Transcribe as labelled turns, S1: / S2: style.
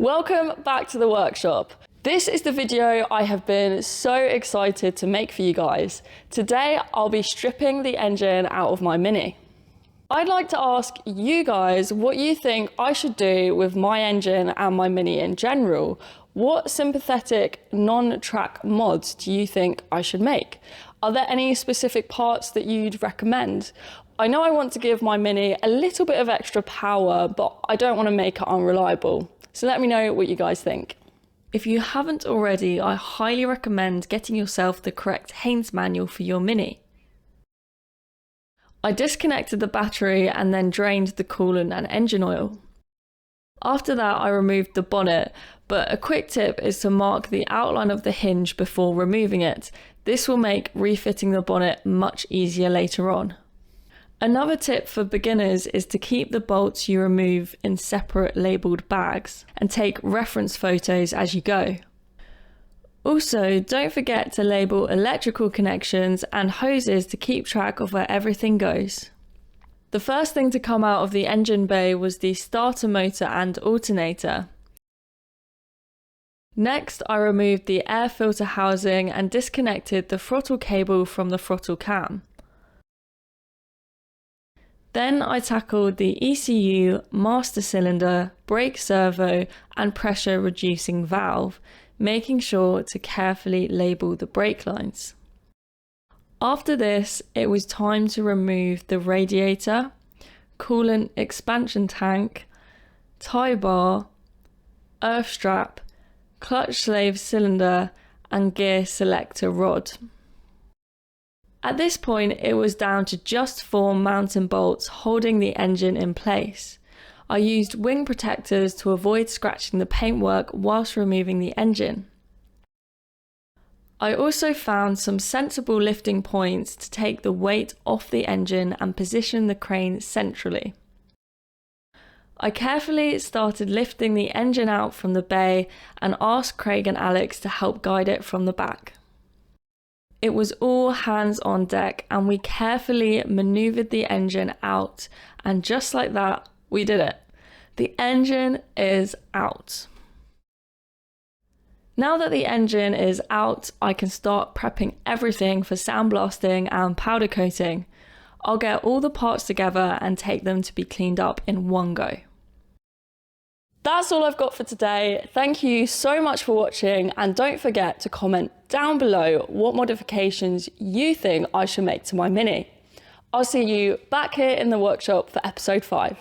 S1: Welcome back to the workshop. This is the video I have been so excited to make for you guys. Today, I'll be stripping the engine out of my Mini. I'd like to ask you guys what you think I should do with my engine and my Mini in general. What sympathetic non-track mods do you think I should make? Are there any specific parts that you'd recommend? I know I want to give my Mini a little bit of extra power, but I don't want to make it unreliable. So let me know what you guys think. If you haven't already, I highly recommend getting yourself the correct Haynes manual for your Mini. I disconnected the battery and then drained the coolant and engine oil. After that, I removed the bonnet, but a quick tip is to mark the outline of the hinge before removing it. This will make refitting the bonnet much easier later on. Another tip for beginners is to keep the bolts you remove in separate labelled bags and take reference photos as you go. Also, don't forget to label electrical connections and hoses to keep track of where everything goes. The first thing to come out of the engine bay was the starter motor and alternator. Next, I removed the air filter housing and disconnected the throttle cable from the throttle cam. Then I tackled the ECU, master cylinder, brake servo and pressure reducing valve, making sure to carefully label the brake lines. After this, it was time to remove the radiator, coolant expansion tank, tie bar, earth strap, clutch slave cylinder and gear selector rod. At this point, it was down to just 4 mounting bolts holding the engine in place. I used wing protectors to avoid scratching the paintwork whilst removing the engine. I also found some sensible lifting points to take the weight off the engine and position the crane centrally. I carefully started lifting the engine out from the bay and asked Craig and Alex to help guide it from the back. It was all hands on deck and we carefully manoeuvred the engine out, and just like that, we did it. The engine is out. Now that the engine is out, I can start prepping everything for sandblasting and powder coating. I'll get all the parts together and take them to be cleaned up in one go. That's all I've got for today. Thank you so much for watching, and don't forget to comment down below what modifications you think I should make to my Mini. I'll see you back here in the workshop for episode 5.